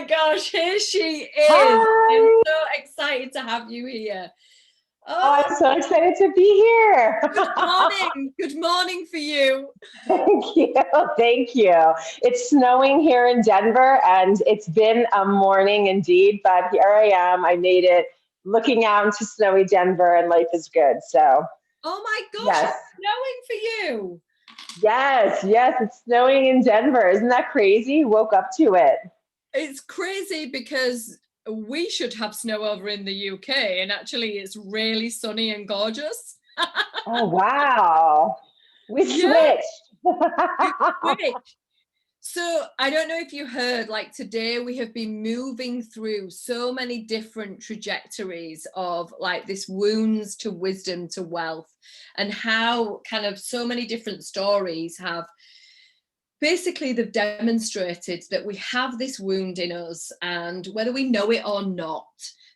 gosh, here she is. I'm Hi. so excited to have you here. Oh, Oh, I'm so excited to be here. good morning. Good morning for you. Thank you. Thank you. It's snowing here in Denver, and it's been a morning indeed, but here I am. I made it looking out into snowy Denver, and life is good. So, Oh my gosh, yes, it's snowing for you. yes, it's snowing in Denver. Isn't that crazy? Woke up to it. It's crazy because we should have snow over in the UK, and actually it's really sunny and gorgeous. Oh, wow. We Yeah, switched. you switch. So I don't know if you heard, like today we have been moving through so many different trajectories of like this wounds to wisdom to wealth, and how kind of so many different stories have basically they've demonstrated that we have this wound in us, and whether we know it or not,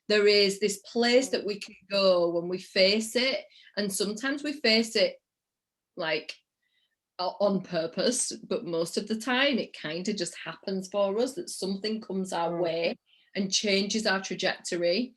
there is this place that we can go when we face it. And sometimes we face it like on purpose, but most of the time it kind of just happens for us, that something comes our Mm, way and changes our trajectory.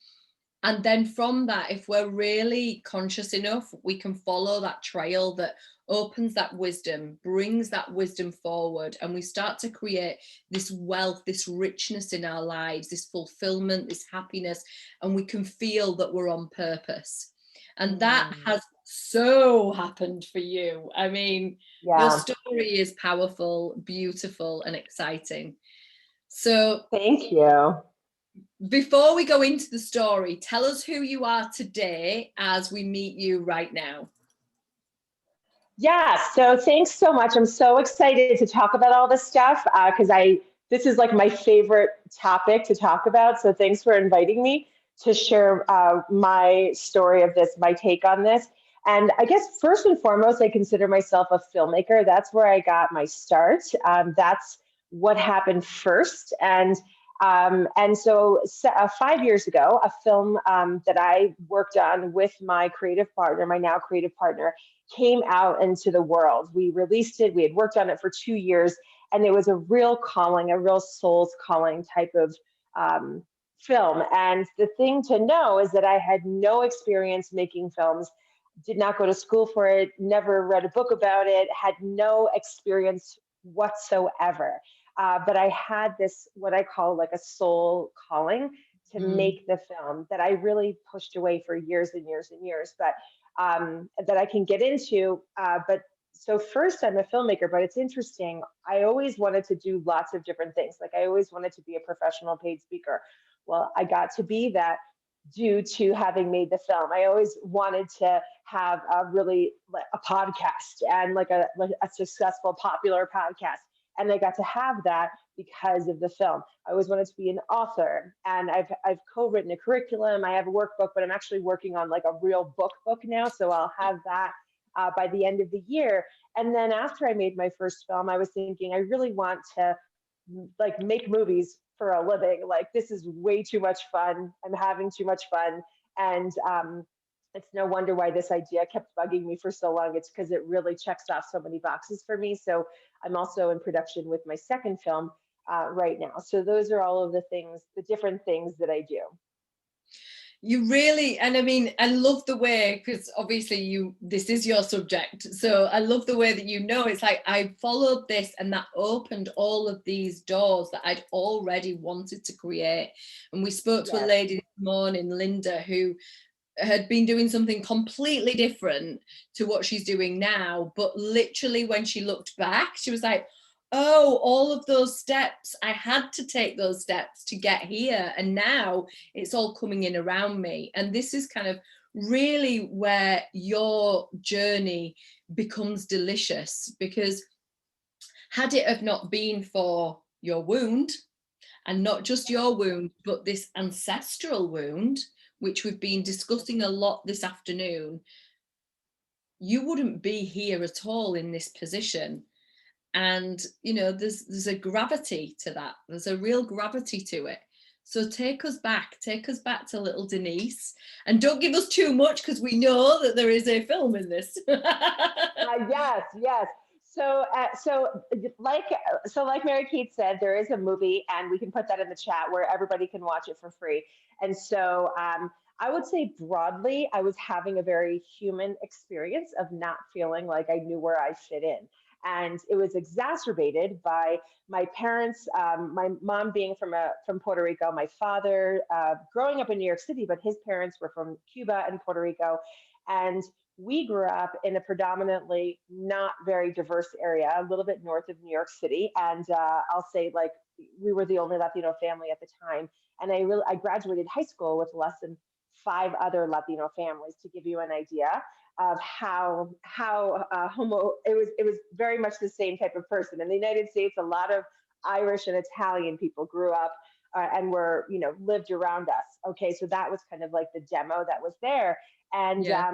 And then from that, if we're really conscious enough, we can follow that trail that opens that wisdom, brings that wisdom forward, and we start to create this wealth, this richness in our lives, this fulfillment, this happiness, and we can feel that we're on purpose. And that mm. has so happened for you. I mean, your Yeah. story is powerful, beautiful, and exciting. So Thank you. before we go into the story, tell us who you are today as we meet you right now. Yeah, so thanks so much. I'm so excited to talk about all this stuff because this is like my favorite topic to talk about. So thanks for inviting me to share my story of this, my take on this. And I guess first and foremost, I consider myself a filmmaker. That's where I got my start. That's what happened first. And so 5 years ago, a film that I worked on with my creative partner, my now creative partner, came out into the world. We released it, we had worked on it for 2 years, and it was a real calling, a real soul's calling type of um, film. And the thing to know is that I had no experience making films, did not go to school for it, never read a book about it, had no experience whatsoever. But I had this, what I call like a soul calling to Mm. make the film that I really pushed away for years and years and years. But that I can get into. But so first, I'm a filmmaker, but it's interesting. I always wanted to do lots of different things. Like I always wanted to be a professional paid speaker. Well, I got to be that due to having made the film. I always wanted to have a really like a podcast and like a successful popular podcast. And I got to have that because of the film. I always wanted to be an author, and I've co-written a curriculum. I have a workbook, but I'm actually working on like a real book now, so I'll have that by the end of the year. And then after I made my first film, I was thinking I really want to like make movies for a living. Like this is way too much fun. I'm having too much fun, and it's no wonder why this idea kept bugging me for so long. It's because it really checks off so many boxes for me. So I'm also in production with my second film right now. So those are all of the things, the different things that I do. You really, and I mean, I love the way, because obviously this is your subject. So I love the way that it's like I followed this and that opened all of these doors that I'd already wanted to create. And we spoke to a Yes. lady this morning, Linda, who had been doing something completely different to what she's doing now. But literally when she looked back, she was like, oh, all of those steps, I had to take those steps to get here. And now it's all coming in around me. And this is kind of really where your journey becomes delicious, because had it have not been for your wound, and not just your wound, but this ancestral wound, which we've been discussing a lot this afternoon, you wouldn't be here at all in this position. And there's a gravity to that. There's a real gravity to it. So take us back to little Denise, and don't give us too much, because we know that there is a film in this. Yes, yes. Like Mary Kate said, there is a movie, and we can put that in the chat where everybody can watch it for free. And so, I would say broadly, I was having a very human experience of not feeling like I knew where I fit in, and it was exacerbated by my parents. My mom being from Puerto Rico, my father growing up in New York City, but his parents were from Cuba and Puerto Rico, and we grew up in a predominantly not very diverse area, a little bit north of New York City. And I'll say, like, we were the only Latino family at the time. And I graduated high school with less than five other Latino families, to give you an idea of how homo it was very much the same type of person. In the United States, a lot of Irish and Italian people grew up and were, lived around us. Okay, so that was kind of like the demo that was there. And Yeah.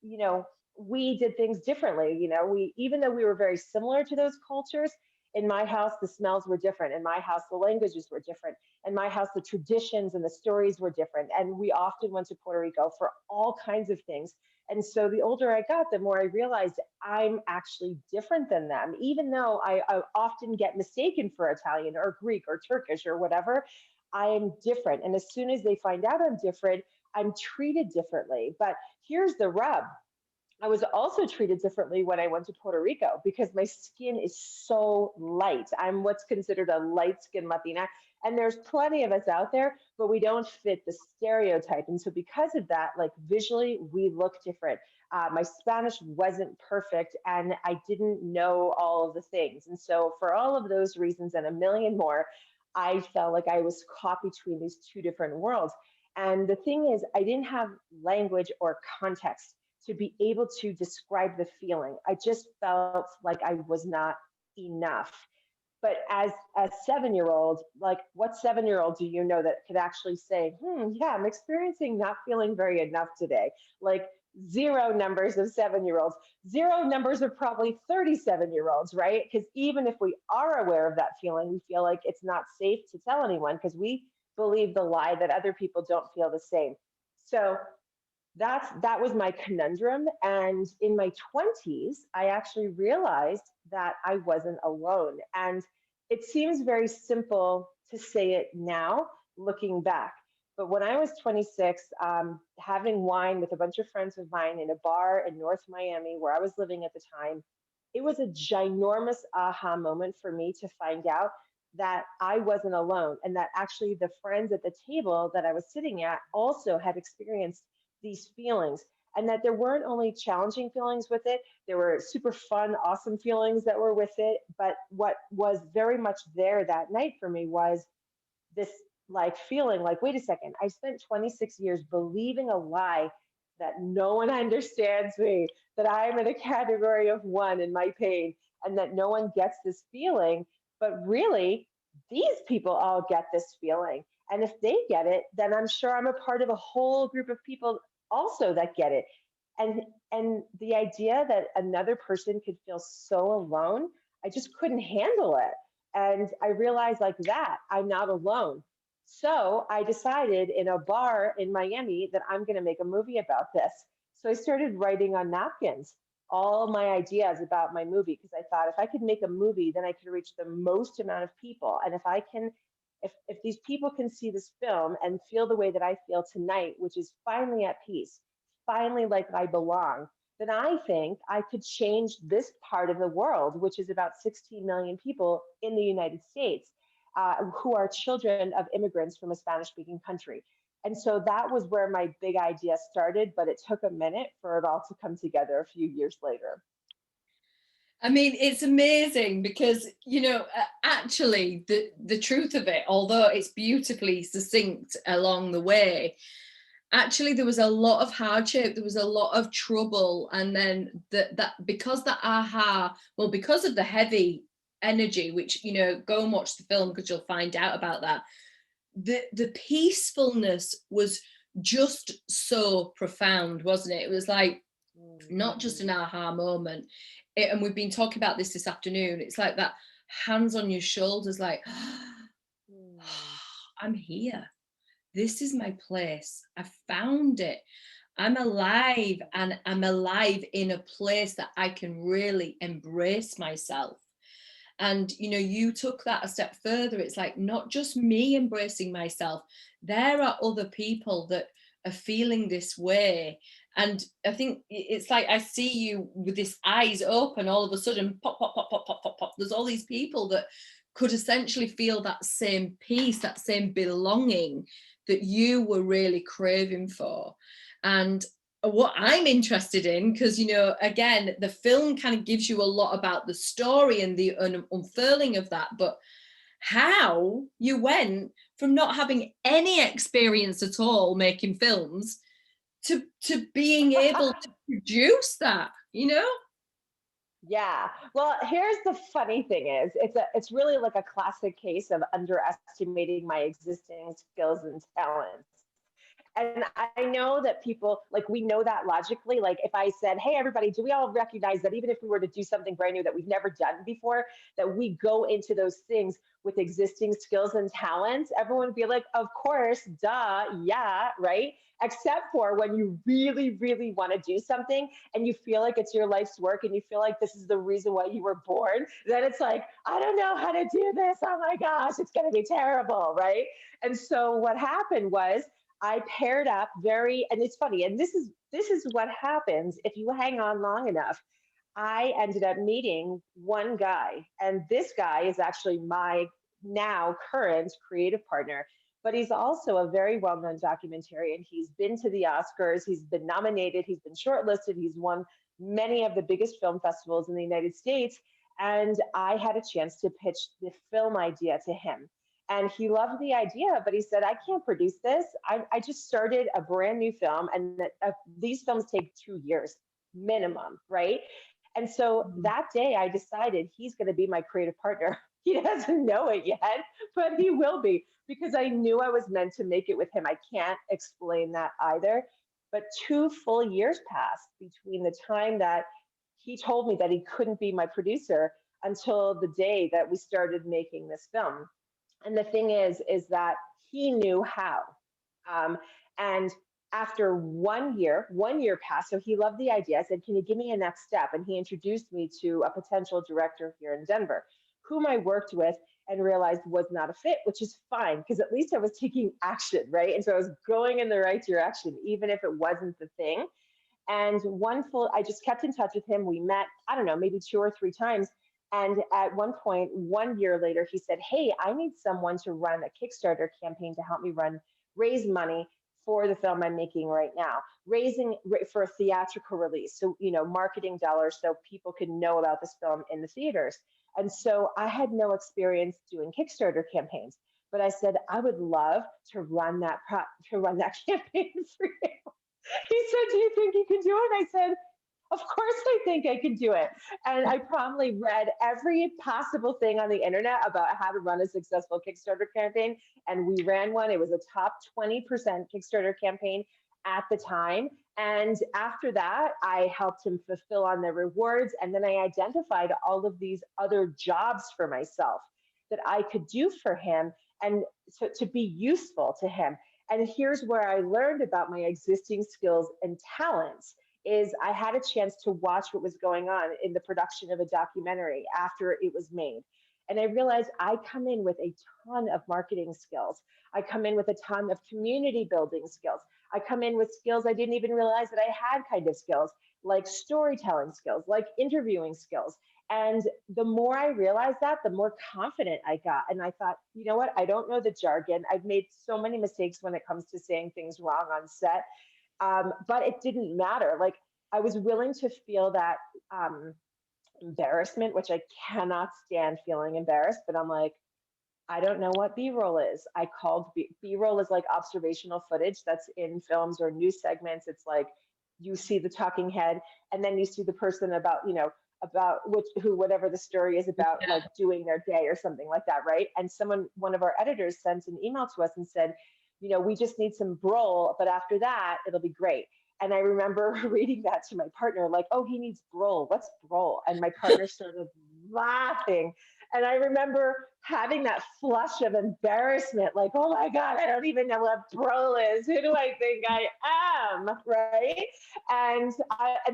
you know, we did things differently. We, even though we were very similar to those cultures, in my house, the smells were different. In my house, the languages were different. In my house, the traditions and the stories were different. And we often went to Puerto Rico for all kinds of things. And so the older I got, the more I realized I'm actually different than them, even though I often get mistaken for Italian or Greek or Turkish or whatever. I am different. And as soon as they find out I'm different, I'm treated differently. But here's the rub. I was also treated differently when I went to Puerto Rico because my skin is so light. I'm what's considered a light skinned Latina. And there's plenty of us out there, but we don't fit the stereotype. And so, because of that, like visually, we look different. My Spanish wasn't perfect, and I didn't know all of the things. And so, for all of those reasons and a million more, I felt like I was caught between these two different worlds. And the thing is, I didn't have language or context to be able to describe the feeling. I just felt like I was not enough. But as a 7 year old, like what 7 year old do you know that could actually say, yeah, I'm experiencing not feeling very enough today? Like zero numbers of 7 year olds, zero numbers of probably 37-year olds, right? Because even if we are aware of that feeling, we feel like it's not safe to tell anyone because we believe the lie that other people don't feel the same. So that was my conundrum. And in my 20s, I actually realized that I wasn't alone. And it seems very simple to say it now, looking back. But when I was 26, having wine with a bunch of friends of mine in a bar in North Miami, where I was living at the time, it was a ginormous aha moment for me to find out that I wasn't alone, and that actually the friends at the table that I was sitting at also had experienced these feelings, and that there weren't only challenging feelings with it, there were super fun, awesome feelings that were with it. But what was very much there that night for me was this, like, feeling like, wait a second, I spent 26 years believing a lie that no one understands me, that I am in a category of one in my pain, and that no one gets this feeling. But really, these people all get this feeling. And if they get it, then I'm sure I'm a part of a whole group of people also that get it. And and the idea that another person could feel so alone, I just couldn't handle it. And I realized, like, that I'm not alone. So I decided in a bar in Miami that I'm going to make a movie about this. So I started writing on napkins all my ideas about my movie, because I thought if I could make a movie, then I could reach the most amount of people. And if these people can see this film and feel the way that I feel tonight, which is finally at peace, finally like I belong, then I think I could change this part of the world, which is about 16 million people in the United States, who are children of immigrants from a Spanish speaking country. And so that was where my big idea started, but it took a minute for it all to come together a few years later. I mean, it's amazing because, actually, the truth of it, although it's beautifully succinct along the way, actually there was a lot of hardship, there was a lot of trouble, and then that because the aha, well, because of the heavy energy, which, go and watch the film because you'll find out about that. The peacefulness was just so profound, wasn't it? It was like not just an Mhm. aha moment. And we've been talking about this afternoon. It's like that hands on your shoulders, like, Mm. I'm here. This is my place. I found it. I'm alive, and I'm alive in a place that I can really embrace myself. And you took that a step further. It's like not just me embracing myself, there are other people that are feeling this way. And I think it's like I see you with this eyes open, all of a sudden pop pop pop pop pop pop pop, there's all these people that could essentially feel that same peace, that same belonging that you were really craving for. And what I'm interested in, because again, the film kind of gives you a lot about the story and the unfurling of that, but how you went from not having any experience at all making films to being able to produce that. Yeah. Well, here's the funny thing is it's really like a classic case of underestimating my existing skills and talents. And I know that people like we know that logically. Like if I said, "Hey, everybody, do we all recognize that even if we were to do something brand new that we've never done before, that we go into those things with existing skills and talents?" Everyone would be like, "Of course, duh, yeah, right." Except for when you really, really want to do something and you feel like it's your life's work and you feel like this is the reason why you were born, then it's like, I don't know how to do this. Oh my gosh, it's going to be terrible, right? And so what happened was I paired up very, and it's funny, and this is what happens if you hang on long enough. I ended up meeting one guy, and this guy is actually my now current creative partner, but he's also a very well known documentarian. He's been to the Oscars, he's been nominated, he's been shortlisted, he's won many of the biggest film festivals in the United States. And I had a chance to pitch the film idea to him. And he loved the idea, but he said, I can't produce this. I just started a brand new film, and these films take 2 years minimum, right? And so that day I decided he's going to be my creative partner. He doesn't know it yet, but he will be because I knew I was meant to make it with him. I can't explain that either. But 2 full years passed between the time that he told me that he couldn't be my producer until the day that we started making this film. And the thing is that he knew how. Um, and after 1 year, 1 year passed. So he loved the idea. I said, "Can you give me a next step?" And he introduced me to a potential director here in Denver, whom I worked with and realized was not a fit, which is fine because at least I was taking action, right? And so I was going in the right direction, even if it wasn't the thing. And I just kept in touch with him. We met, I don't know, maybe 2 or 3 times. And at one point, 1 year later, he said, "Hey, I need someone to run a Kickstarter campaign to help me raise money for the film I'm making right now, for a theatrical release. So, marketing dollars so people can know about this film in the theaters." And so I had no experience doing Kickstarter campaigns, but I said, "I would love to run to run that campaign for you." He said, "Do you think you can do it?" I said, "Of course I think I can do it." And I promptly read every possible thing on the internet about how to run a successful Kickstarter campaign. And we ran one. It was a top 20% Kickstarter campaign at the time. And after that, I helped him fulfill on the rewards. And then I identified all of these other jobs for myself that I could do for him and to be useful to him. And here's where I learned about my existing skills and talents is I had a chance to watch what was going on in the production of a documentary after it was made. And I realized I come in with a ton of marketing skills. I come in with a ton of community building skills. I come in with skills I didn't even realize that I had kind of skills, like storytelling skills, like interviewing skills. And the more I realized that, the more confident I got. And I thought, you know what? I don't know the jargon. I've made so many mistakes when it comes to saying things wrong on set. But it didn't matter. Like I was willing to feel that embarrassment, which I cannot stand feeling embarrassed, but I'm like, I don't know what B-roll is. I called B-roll is like observational footage that's in films or news segments. It's like you see the talking head and then you see the person about whatever the story is about, like doing their day or something like that, right? And one of our editors sent an email to us and said, "We just need some brol, but after that, it'll be great." And I remember reading that to my partner, like, "Oh, he needs brol. What's brol?" And my partner started laughing. And I remember having that flush of embarrassment, like, oh my God, I don't even know what bro is. Who do I think I am? Right. And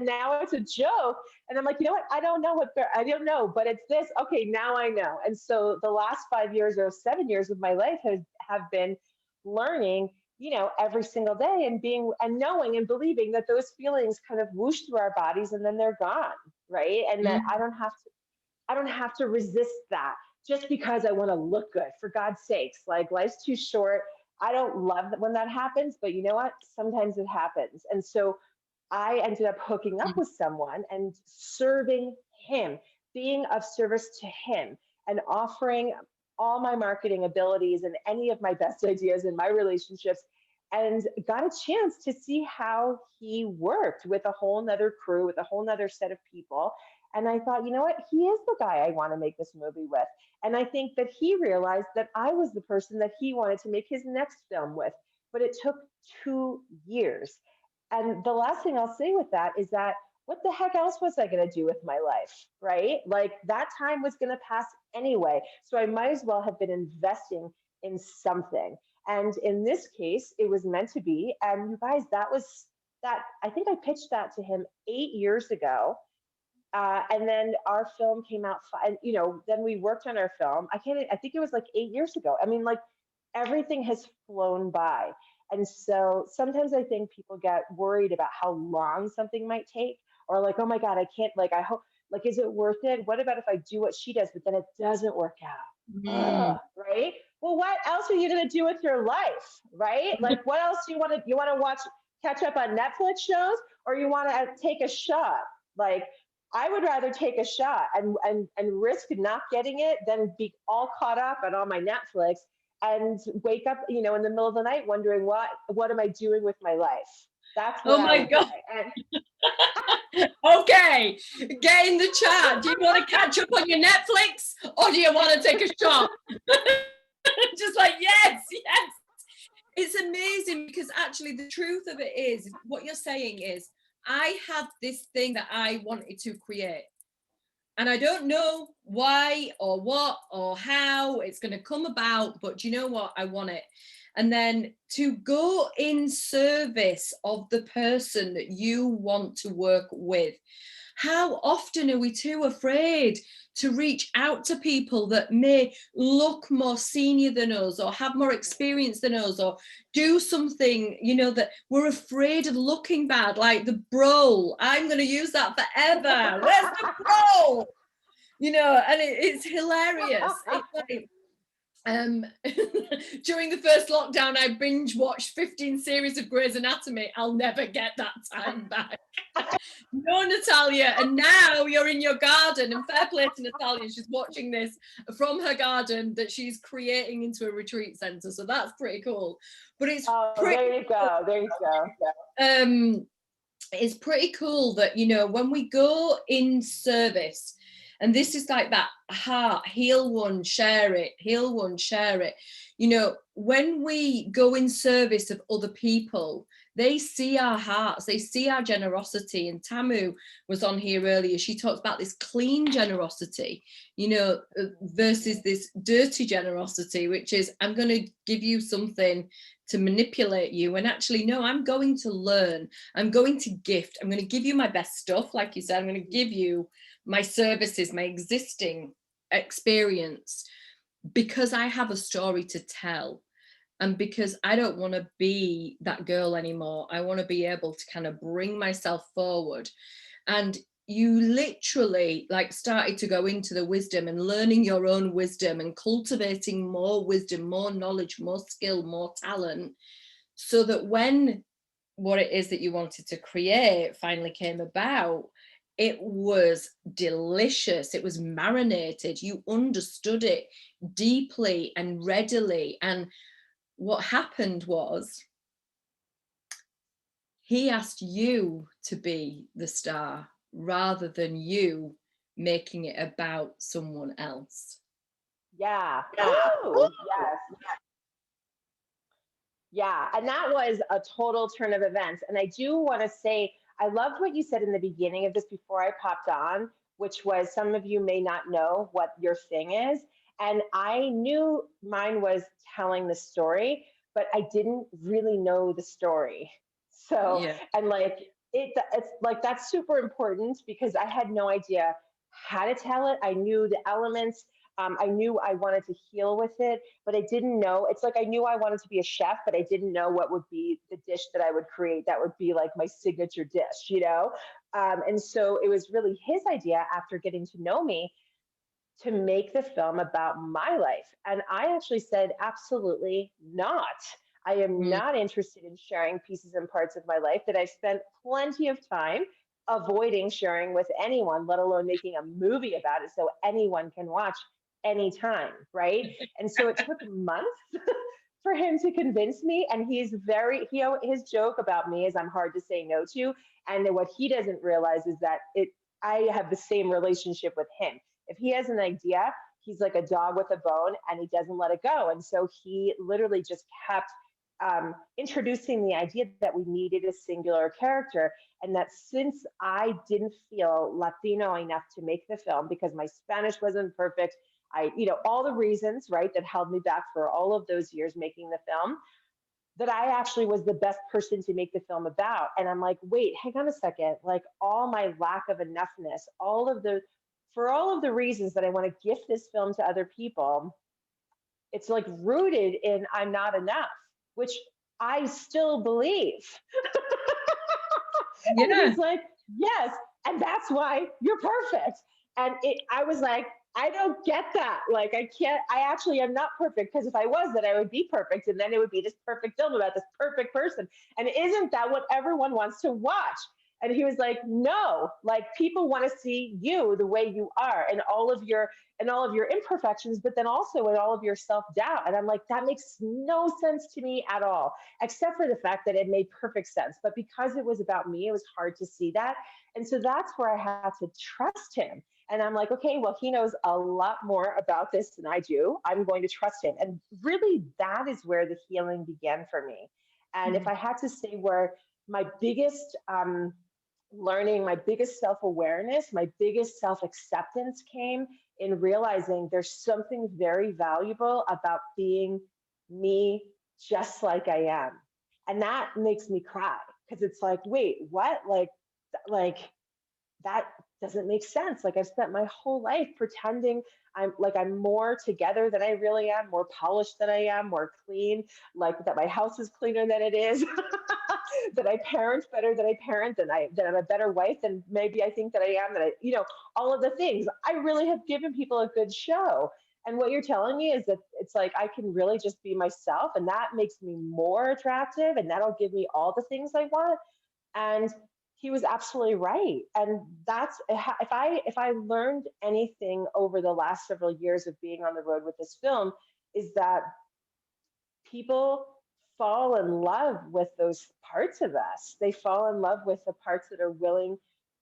now it's a joke. And I'm like, you know what? I don't know I don't know, but it's this. Okay, now I know. And so the last 5 years or 7 years of my life have been learning, every single day, and being and knowing and believing that those feelings kind of whoosh through our bodies and then they're gone. Right. And that Mm. I don't have to resist that just because I want to look good. For God's sakes, like, life's too short. I don't love that when that happens, but you know what? Sometimes it happens. And so I ended up hooking up with someone and serving him, being of service to him, and offering all my marketing abilities and any of my best ideas in my relationships, and got a chance to see how he worked with a whole nother crew, with a whole nother set of people. And I thought, you know what? He is the guy I want to make this movie with. And I think that he realized that I was the person that he wanted to make his next film with. But it took 2 years. And the last thing I'll say with that is that what the heck else was I going to do with my life? Right? Like, that time was going to pass anyway. So I might as well have been investing in something. And in this case, it was meant to be. And you guys, I think I pitched that to him 8 years ago. And then our film came out, then we worked on our film. I think it was like 8 years ago. I mean, like, everything has flown by. And so sometimes I think people get worried about how long something might take, or like, oh my God, I can't, like, I hope, like, is it worth it? What about if I do what she does, but then it doesn't work out? Mm. Right? Well, what else are you going to do with your life? Right? Like, what else do you want to watch, catch up on Netflix shows, or you want to take a shot? Like, I would rather take a shot and risk not getting it than be all caught up on all my Netflix and wake up, in the middle of the night wondering what am I doing with my life? That's what Oh I my would God. say. And Okay, get in the chat. Do you want to catch up on your Netflix or do you want to take a shot? Just like, yes, yes. It's amazing because actually the truth of it is what you're saying is I had this thing that I wanted to create. And I don't know why or what or how it's going to come about, but you know what? I want it. And then to go in service of the person that you want to work with. How often are we too afraid to reach out to people that may look more senior than us or have more experience than us or do something, that we're afraid of looking bad, like the bro. I'm going to use that forever. Where's the bro? And it's hilarious. It's like, during the first lockdown, I binge watched 15 series of Grey's Anatomy. I'll never get that time back. No, Natalia, and now you're in your garden, and fair play to Natalia, she's watching this from her garden that she's creating into a retreat center, so that's pretty cool. But it's there you go, there you go. It's pretty cool that when we go in service, and this is like that heart, heal one, share it, heal one, share it. When we go in service of other people, they see our hearts, they see our generosity. And Tamu was on here earlier. She talks about this clean generosity, versus this dirty generosity, which is, I'm going to give you something to manipulate you. And actually, no, I'm going to learn. I'm going to gift. I'm going to give you my best stuff. Like you said, I'm going to give you my services, my existing experience, because I have a story to tell. And because I don't want to be that girl anymore. I want to be able to kind of bring myself forward. And you literally started to go into the wisdom and learning your own wisdom and cultivating more wisdom, more knowledge, more skill, more talent, so that when what it is that you wanted to create finally came about, it was delicious. It was marinated. You understood it deeply and readily. And what happened was he asked you to be the star rather than you making it about someone else. Yeah. Ooh, yes. Yeah. And that was a total turn of events. And I do want to say, I loved what you said in the beginning of this before I popped on, which was, some of you may not know what your thing is. And I knew mine was telling the story, but I didn't really know the story. So, Yeah. and like it's like that's super important because I had no idea how to tell it. I knew the elements. I knew I wanted to heal with it, but I didn't know. It's like I knew I wanted to be a chef, but I didn't know what would be the dish that I would create that would be like my signature dish, you know? And so it was really his idea after getting to know me to make the film about my life. And I actually said, absolutely not. I am Mm. not interested in sharing pieces and parts of my life that I've spent plenty of time avoiding sharing with anyone, let alone making a movie about it so anyone can watch anytime, right? And so it took months for him to convince me. And he's very, his joke about me is I'm hard to say no to. And what he doesn't realize is that I have the same relationship with him. If he has an idea, he's like a dog with a bone and he doesn't let it go. And so he literally just kept introducing the idea that we needed a singular character, and that since I didn't feel Latino enough to make the film because my Spanish wasn't perfect, all the reasons, right, that held me back for all of those years making the film, that I actually was the best person to make the film about. And I'm like, wait, hang on a second. Like all my lack of enoughness, for all of the reasons that I want to gift this film to other people, it's like rooted in I'm not enough, which I still believe. And Yeah. he's like, yes, and that's why you're perfect. And I was like, I don't get that. Like, I can't, I actually am not perfect because if I was, then I would be perfect. And then it would be this perfect film about this perfect person. And isn't that what everyone wants to watch? And he was like, no, like people want to see you the way you are and all of your imperfections, but then also in all of your self-doubt. And I'm like, that makes no sense to me at all, except for the fact that it made perfect sense. But because it was about me, it was hard to see that. And so that's where I had to trust him. And I'm like, okay, well, he knows a lot more about this than I do. I'm going to trust him. And really, that is where the healing began for me. And if Mm. I had to say where my biggest learning, my biggest self awareness, my biggest self acceptance came in realizing there's something very valuable about being me just like I am. And that makes me cry because it's like, wait, what? Like that doesn't make sense. Like I've spent my whole life pretending I'm more together than I really am, more polished than I am, more clean, like that my house is cleaner than it is, that I parent better than I parent, that I'm a better wife than maybe I think that I am, all of the things. I really have given people a good show. And what you're telling me is that it's like I can really just be myself, and that makes me more attractive, and that'll give me all the things I want. And he was absolutely right. And that's if I learned anything over the last several years of being on the road with this film, is that people fall in love with those parts of us. They fall in love with the parts that are willing,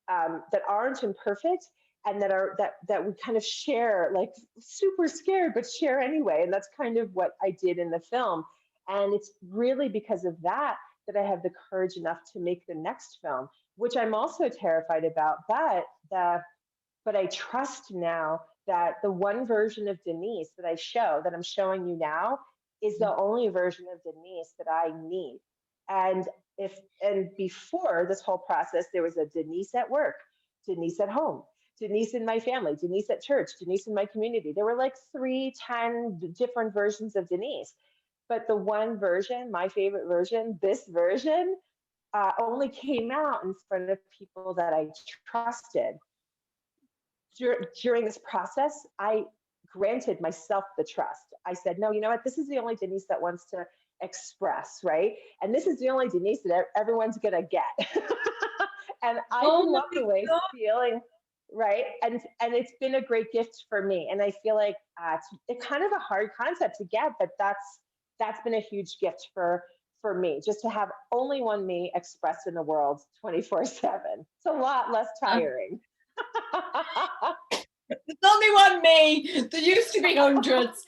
that aren't imperfect, and that we kind of share, like super scared, but share anyway. And that's kind of what I did in the film. And it's really because of that that I have the courage enough to make the next film, which I'm also terrified about. But I trust now that the one version of Denise that I'm showing you now is the only version of Denise that I need. And and before this whole process, there was a Denise at work, Denise at home, Denise in my family, Denise at church, Denise in my community. There were like 10 different versions of Denise. But the one version, my favorite version, this version, only came out in front of people that I trusted. During this process, I granted myself the trust. I said, no, you know what? This is the only Denise that wants to express, right? And this is the only Denise that everyone's going to get. And I Oh can my walk away God. feeling right. And it's been a great gift for me. And I feel like it's kind of a hard concept to get, but that's been a huge gift for me, just to have only one me expressed in the world 24/7. It's a lot less tiring. There's only one me. There used to be hundreds.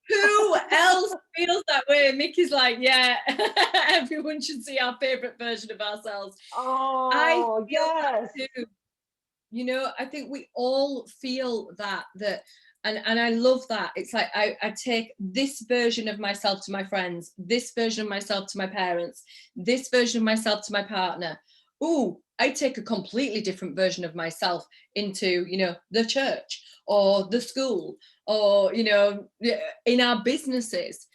Who else feels that way? Mickey's like, yeah, everyone should see our favorite version of ourselves. I Oh, feel that yes. too. I think we all feel that And I love that. It's like I take this version of myself to my friends, this version of myself to my parents, this version of myself to my partner. Ooh, I take a completely different version of myself into, the church or the school or, in our businesses.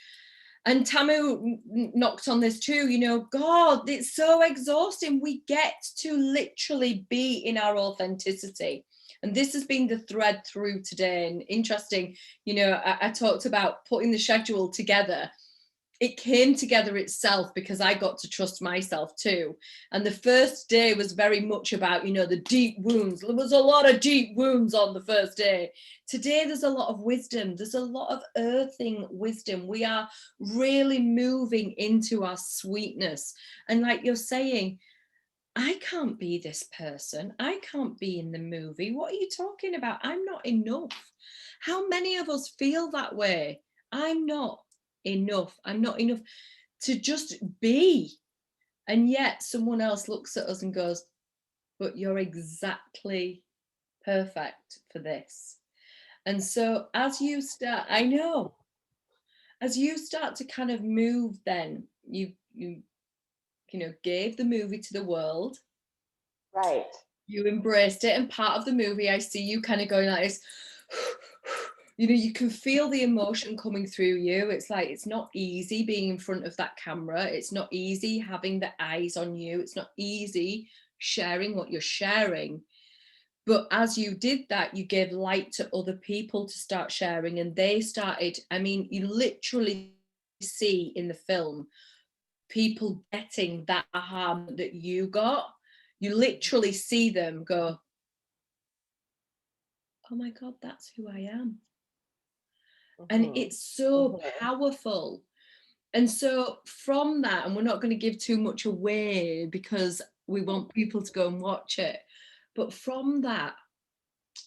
And Tamu knocked on this too, God, it's so exhausting. We get to literally be in our authenticity. And this has been the thread through today. And interesting, I talked about putting the schedule together. It came together itself because I got to trust myself too. And the first day was very much about, the deep wounds. There was a lot of deep wounds on the first day. Today, there's a lot of wisdom. There's a lot of earthing wisdom. We are really moving into our sweetness. And like you're saying, I can't be this person. I can't be in the movie. What are you talking about? I'm not enough. How many of us feel that way? I'm not enough. I'm not enough to just be. And yet someone else looks at us and goes, but you're exactly perfect for this. And so as you start, I know, as you start to kind of move, then you gave the movie to the world. Right. You embraced it, and part of the movie I see you kind of going like this. You can feel the emotion coming through you. It's like, it's not easy being in front of that camera. It's not easy having the eyes on you. It's not easy sharing what you're sharing. But as you did that, you gave light to other people to start sharing, and they started, you literally see in the film people getting that aha that you got. You literally see them go, oh my God, that's who I am. And Mm-hmm. it's so Mm-hmm. powerful. And so from that, and we're not going to give too much away because we want people to go and watch it, but from that,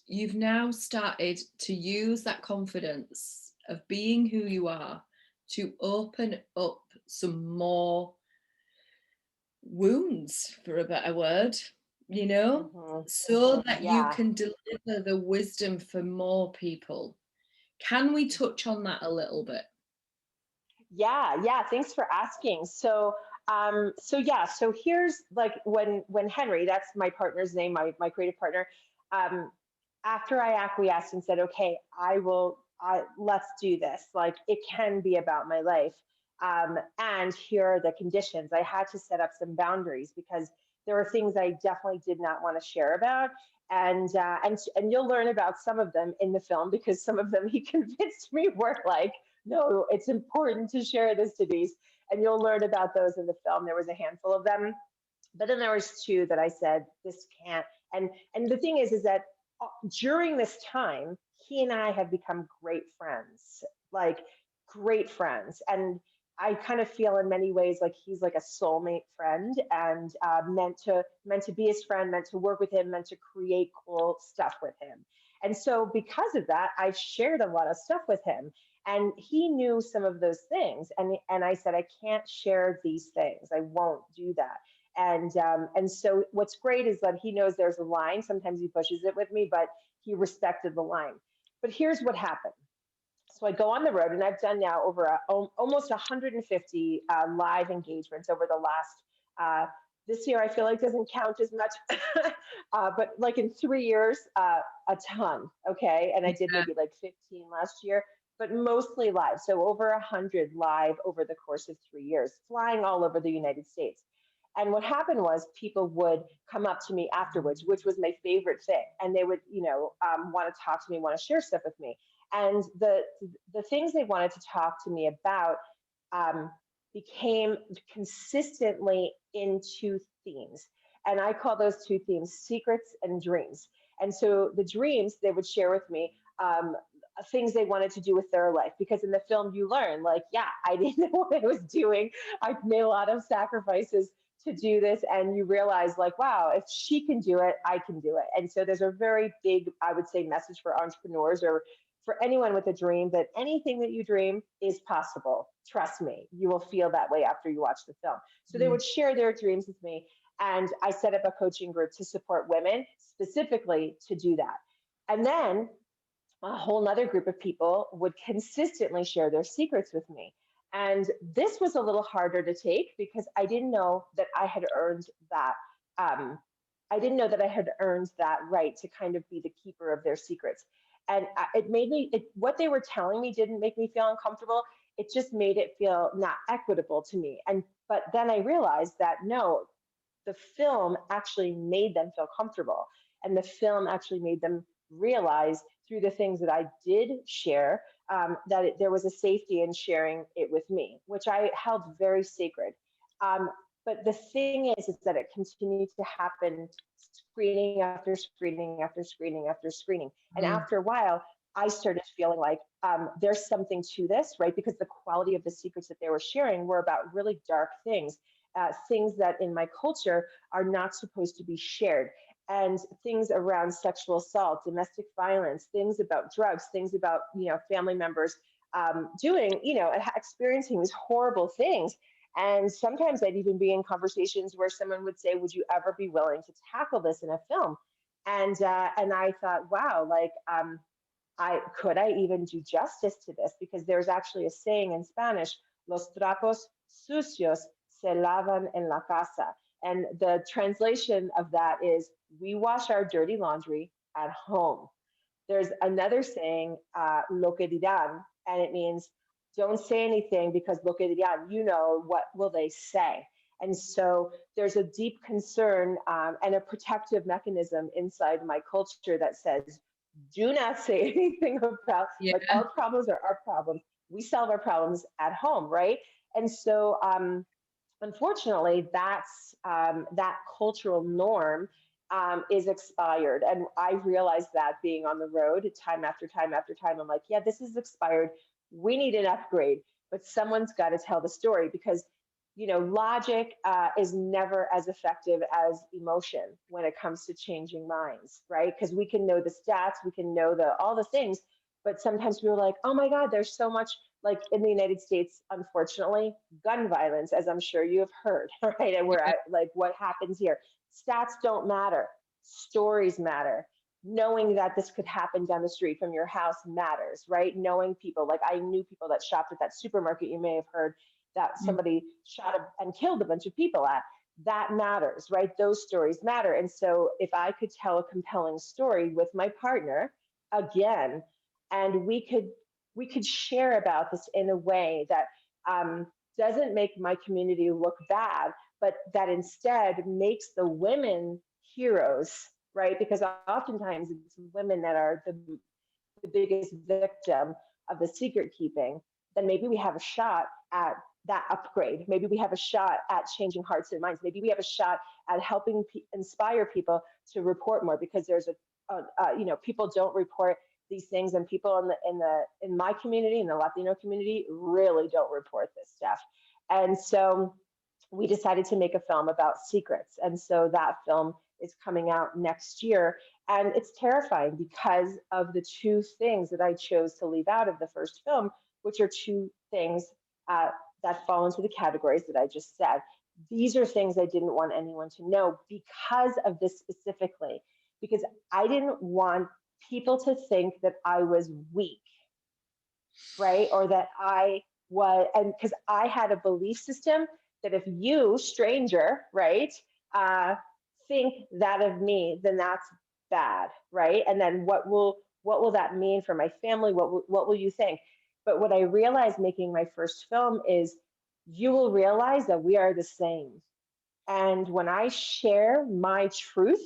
you've now started to use that confidence of being who you are to open up some more wounds, for a better word, Mm-hmm. so that you Yeah. can deliver the wisdom for more people. Can we touch on that a little bit? Yeah. Thanks for asking. So here's like when Henry, that's my partner's name, my creative partner, um, after I acquiesced and said, okay, let's do this. Like it can be about my life. And here are the conditions. I had to set up some boundaries because there were things I definitely did not want to share about. And you'll learn about some of them in the film because some of them he convinced me were like, no, it's important to share this, Denise. And you'll learn about those in the film. There was a handful of them, but then there was two that I said this can't. And the thing is that during this time, he and I have become great friends, like great friends. And I kind of feel in many ways like he's like a soulmate friend and meant to be his friend, meant to work with him, meant to create cool stuff with him. And so because of that, I've shared a lot of stuff with him and he knew some of those things and I said I can't share these things, I won't do that. And so what's great is that he knows there's a line, sometimes he pushes it with me, but he respected the line. But here's what happened. So I go on the road and I've done now over almost 150 live engagements over the last this year. I feel like doesn't count as much, but like in 3 years, a ton. Okay, and I did Yeah. maybe like 15 last year, but mostly live. So over 100 live over the course of 3 years, flying all over the United States. And what happened was people would come up to me afterwards, which was my favorite thing, and they would, want to talk to me, want to share stuff with me. And the things they wanted to talk to me about um, became consistently in two themes, and I call those two themes secrets and dreams. And so the dreams they would share with me. Things they wanted to do with their life because in the film you learn like yeah I didn't know what I was doing. I made a lot of sacrifices to do this and you realize like wow if she can do it I can do it. And so there's a very big I would say message for entrepreneurs or for anyone with a dream that anything that you dream is possible. Trust me, you will feel that way after you watch the film. So they Mm. would share their dreams with me and I set up a coaching group to support women specifically to do that. And then a whole nother group of people would consistently share their secrets with me. And this was a little harder to take because I didn't know that I had earned that. Um, I didn't know that I had earned that right to kind of be the keeper of their secrets. And it made me, what they were telling me didn't make me feel uncomfortable. It just made it feel not equitable to me. But then I realized that no, the film actually made them feel comfortable. And the film actually made them realize through the things that I did share that there was a safety in sharing it with me, which I held very sacred. Um, but the thing is that it continued to happen screening after screening after screening after screening. And Mm. after a while, I started feeling like there's something to this, right? Because the quality of the secrets that they were sharing were about really dark things, things that in my culture are not supposed to be shared, and things around sexual assault, domestic violence, things about drugs, things about family members doing experiencing these horrible things. And sometimes I'd even be in conversations where someone would say, "Would you ever be willing to tackle this in a film?" And I thought, wow, like I even do justice to this, because there's actually a saying in Spanish: "Los trapos sucios se lavan en la casa," and the translation of that is, "We wash our dirty laundry at home." There's another saying, "Lo que dirán," and it means don't say anything because lo que dirán, what will they say? And so there's a deep concern and a protective mechanism inside my culture that says, do not say anything about, Yeah. like, our problems are our problems. We solve our problems at home, right? And so unfortunately, that cultural norm is expired. And I realized that being on the road time after time after time, I'm like, yeah, this is expired. We need an upgrade, but someone's got to tell the story, because logic is never as effective as emotion when it comes to changing minds, right? Because we can know the stats, we can know the all the things, but sometimes we're like, oh my God, there's so much, like in the United States, unfortunately, gun violence, as I'm sure you have heard, right? And we're Yeah. at, like, what happens here? Stats don't matter, stories matter. Knowing that this could happen down the street from your house matters, right? Knowing people, like I knew people that shopped at that supermarket you may have heard that Mm. somebody and killed a bunch of people at. That matters, right? Those stories matter. And so if I could tell a compelling story with my partner again, and we could share about this in a way that um, doesn't make my community look bad, but that instead makes the women heroes, right? Because oftentimes it's women that are the biggest victim of the secret keeping. Then maybe we have a shot at that upgrade. Maybe we have a shot at changing hearts and minds. Maybe we have a shot at helping inspire people to report more, because there's people don't report these things, and people in my community, in the Latino community, really don't report this stuff. And so we decided to make a film about secrets. And so that film is coming out next year. And it's terrifying because of the two things that I chose to leave out of the first film, which are two things uh, that fall into the categories that I just said. These are things I didn't want anyone to know because of this specifically, because I didn't want people to think that I was weak, right? Or that I was, and because I had a belief system that if you, stranger, right, uh, think that of me, then that's bad, right? And then what will that mean for my family? What will you think? But what I realized making my first film is you will realize that we are the same. And when I share my truth,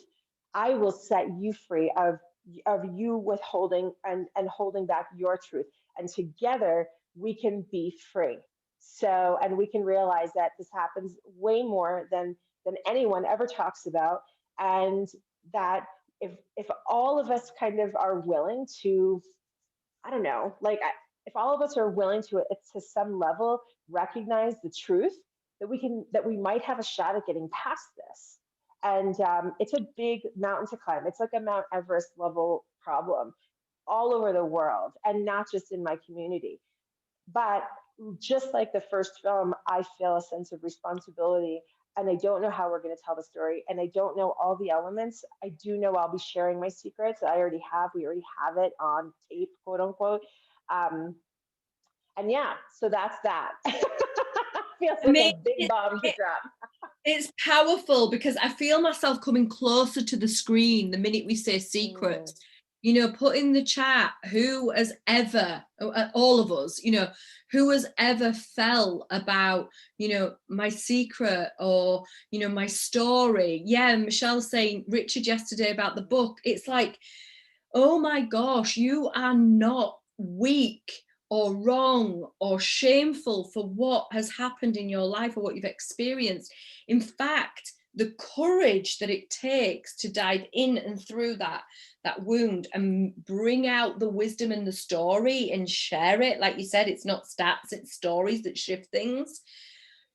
I will set you free of you withholding and holding back your truth. And together we can be free. So, and we can realize that this happens way more than anyone ever talks about. And that if all of us kind of are willing to, I don't know, like if all of us are willing to some level recognize the truth, that we might have a shot at getting past this. And it's a big mountain to climb. It's like a Mount Everest level problem all over the world, and not just in my community. But just like the first film, I feel a sense of responsibility and I don't know how we're going to tell the story, and I don't know all the elements. I do know I'll be sharing my secrets. We already have it on tape, quote unquote. Um, and yeah, so that's that. Feels I like a mean, big bomb to drop. it's powerful because I feel myself coming closer to the screen the minute we say Mm, secrets. You know, put in the chat who has ever, all of us, you know, who has ever felt about, you know, my secret or, you know, my story. Yeah, Michelle saying Richard yesterday about the book. It's like, oh my gosh, you are not weak or wrong or shameful for what has happened in your life or what you've experienced. In fact, the courage that it takes to dive in and through that wound and bring out the wisdom in the story and share it, like you said, it's not stats, it's stories that shift things.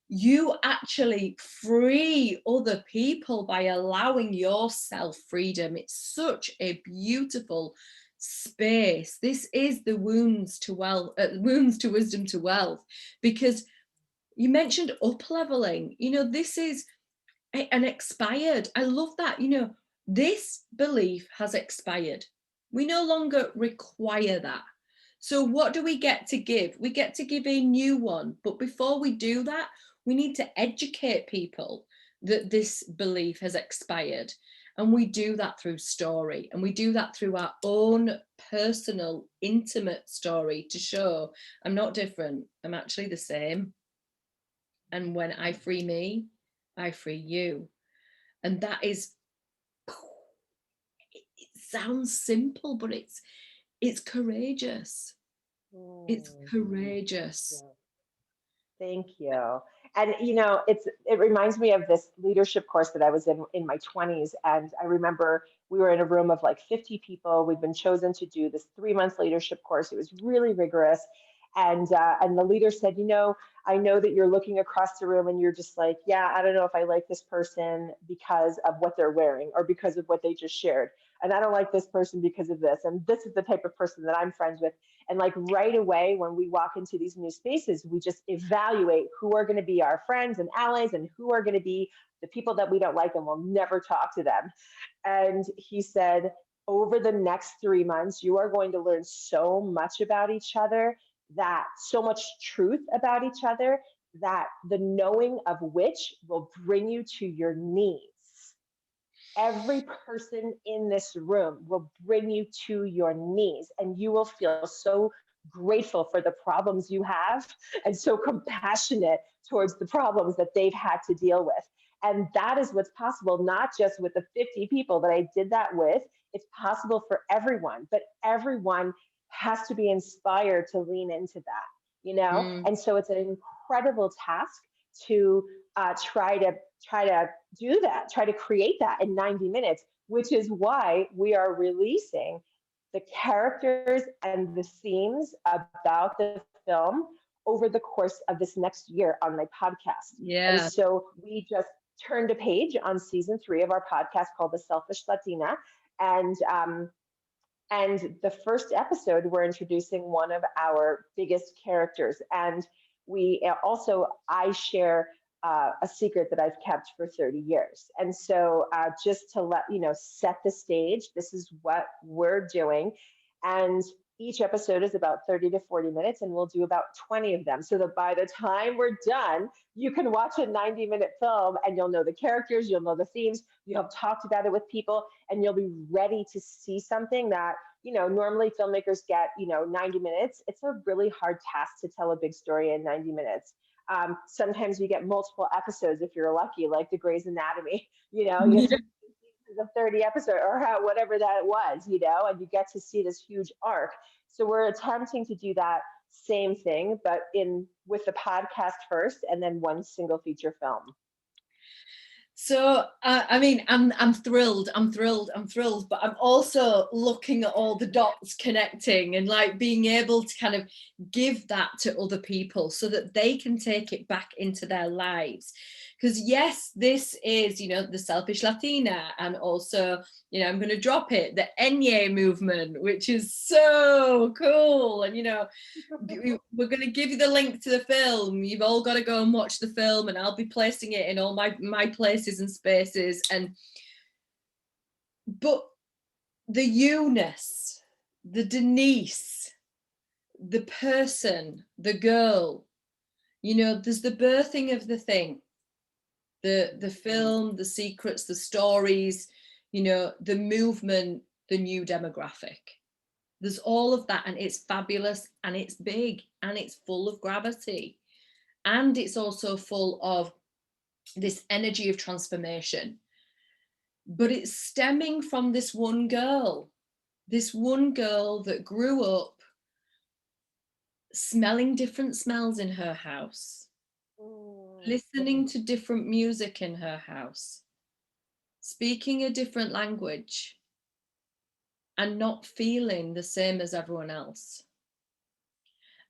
You actually free other people by allowing yourself freedom. It's such a beautiful space. This is the wounds to wealth, wounds to wisdom to wealth, because you mentioned up leveling. You know, this is an expired. I love that. You know, this belief has expired. We no longer require that. So what do we get to give? We get to give a new one. But before we do that, we need to educate people that this belief has expired. And we do that through story, and we do that through our own personal, intimate story to show I'm not different. I'm actually the same. And when I free me, I free you. And that is, it sounds simple, but it's courageous. It's thank courageous. you. Thank you. And it reminds me of this leadership course that I was in my 20s. And I remember we were in a room of like 50 people. We'd been chosen to do this 3 month leadership course. It was really rigorous. And the leader said, I know that you're looking across the room and you're just like, yeah, I don't know if I like this person because of what they're wearing or because of what they just shared. And I don't like this person because of this. And this is the type of person that I'm friends with. And like right away, when we walk into these new spaces, we just evaluate who are going to be our friends and allies and who are going to be the people that we don't like and we'll never talk to them. And he said, over the next 3 months, you are going to learn so much about each other, that so much truth about each other, that the knowing of which will bring you to your knees. Every person in this room will bring you to your knees, and you will feel so grateful for the problems you have and so compassionate towards the problems that they've had to deal with. And that is what's possible, not just with the 50 people that I did that with. It's possible for everyone, but everyone has to be inspired to lean into that. Mm. And so it's an incredible task to try to do that, try to create that in 90 minutes, which is why we are releasing the characters and the themes about the film over the course of this next year on my podcast. And Yeah. so we just turned a page on season 3 of our podcast called The Selfish Latina. And the first episode, we're introducing one of our biggest characters. And I share a secret that I've kept for 30 years. And so just to let you know, set the stage, this is what we're doing. And each episode is about 30 to 40 minutes, and we'll do about 20 of them. So that by the time we're done, you can watch a 90-minute film and you'll know the characters, you'll know the themes, you'll have talked about it with people, and you'll be ready to see something that normally filmmakers get 90 minutes. It's a really hard task to tell a big story in 90 minutes. Sometimes you get multiple episodes if you're lucky, like the Grey's Anatomy. You get to the 30 episode or whatever that was, and you get to see this huge arc. So we're attempting to do that same thing, but with the podcast first, and then one single feature film. So, I mean, I'm thrilled, I'm thrilled, I'm thrilled, but I'm also looking at all the dots connecting and like being able to kind of give that to other people so that they can take it back into their lives. Because yes, this is, you know, the selfish Latina, and also, you know, I'm going to drop it, the Enye movement, which is so cool. And, you know, we're going to give you the link to the film. You've all got to go and watch the film, and I'll be placing it in all my places and spaces. And but the Eunice, the Denise, the person, the girl, you know, there's the birthing of the thing, the film, the secrets, the stories, you know, the movement, the new demographic. There's all of that, and it's fabulous, and it's big, and it's full of gravity, and it's also full of this energy of transformation. But it's stemming from this one girl that grew up smelling different smells in her house, listening to different music in her house, speaking a different language, and not feeling the same as everyone else.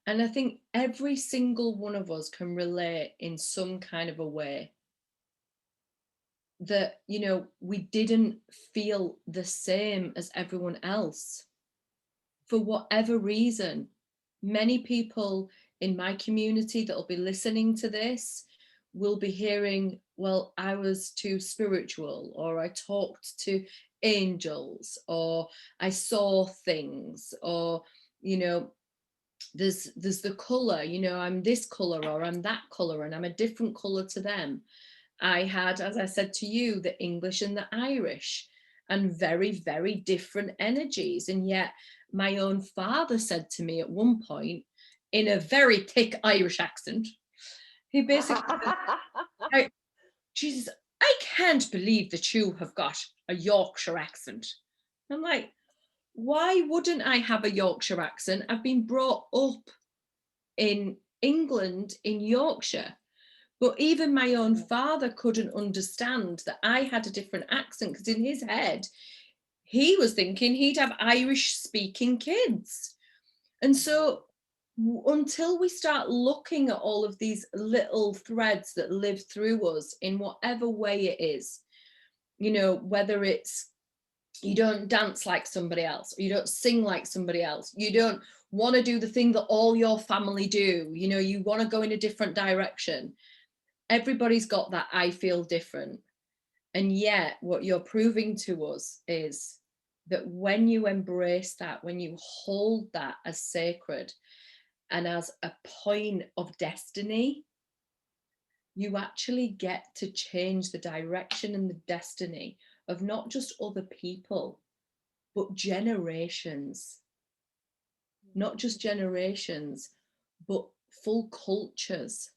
And I think every single one of us can relate in some kind of a way that, you know, we didn't feel the same as everyone else for whatever reason. Many people in my community that will be listening to this will be hearing, well, I was too spiritual, or I talked to angels, or I saw things, or, you know, there's the color, you know, I'm this color or I'm that color and I'm a different color to them. I had, as I said to you, the English and the Irish, and very, very different energies. And yet, my own father said to me at one point, in a very thick Irish accent, he basically said, I, Jesus, I can't believe that you have got a Yorkshire accent. I'm like, why wouldn't I have a Yorkshire accent? I've been brought up in England, in Yorkshire. But even my own father couldn't understand that I had a different accent, because in his head, he was thinking he'd have Irish speaking kids. And so until we start looking at all of these little threads that live through us in whatever way it is, you know, whether it's you don't dance like somebody else, or you don't sing like somebody else, you don't want to do the thing that all your family do, you know, you want to go in a different direction. Everybody's got that I feel different. And yet what you're proving to us is that when you embrace that, when you hold that as sacred and as a point of destiny, you actually get to change the direction and the destiny of not just other people, but generations. Not just generations, but full cultures.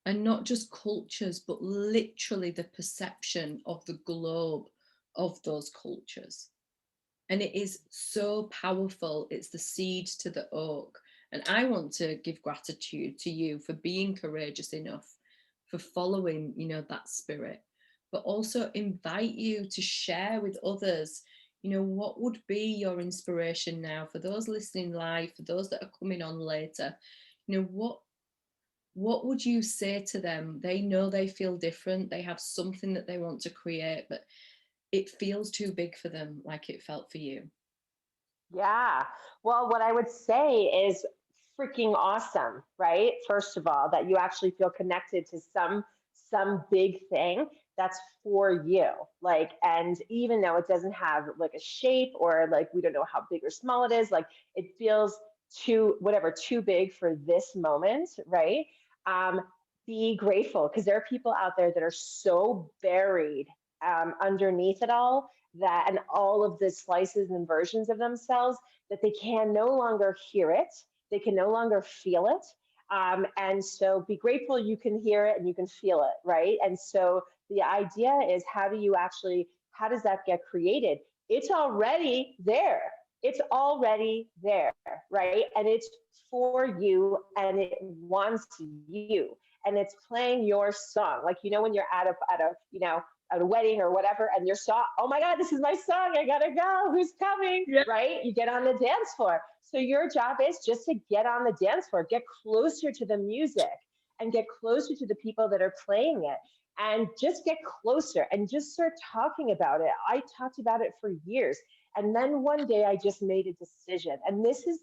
And not just cultures, but literally the perception of the globe of those cultures. And it is so powerful. It's the seed to the oak. And I want to give gratitude to you for being courageous enough, for following, you know, that spirit, but also invite you to share with others, you know, what would be your inspiration now for those listening live, for those that are coming on later, you know, what would you say to them? They know they feel different. They have something that they want to create, but it feels too big for them, like it felt for you. Yeah. Well, what I would say is freaking awesome, right? First of all, that you actually feel connected to some big thing that's for you. Like, and even though it doesn't have like a shape, or like we don't know how big or small it is, like it feels too big for this moment, right? Um, be grateful, because there are people out there that are so buried underneath it all, that and all of the slices and versions of themselves, that they can no longer hear it, they can no longer feel it. And so be grateful you can hear it and you can feel it, right? And so the idea is, how does that get created? It's already there. It's already there, right? And it's for you and it wants you. and it's playing your song. Like, when you're at a wedding or whatever, and your song, oh my God, this is my song. I gotta go. Who's coming? Yeah. Right? You get on the dance floor. So your job is just to get on the dance floor, get closer to the music and get closer to the people that are playing it, and just get closer and just start talking about it. I talked about it for years. And then one day I just made a decision. And this is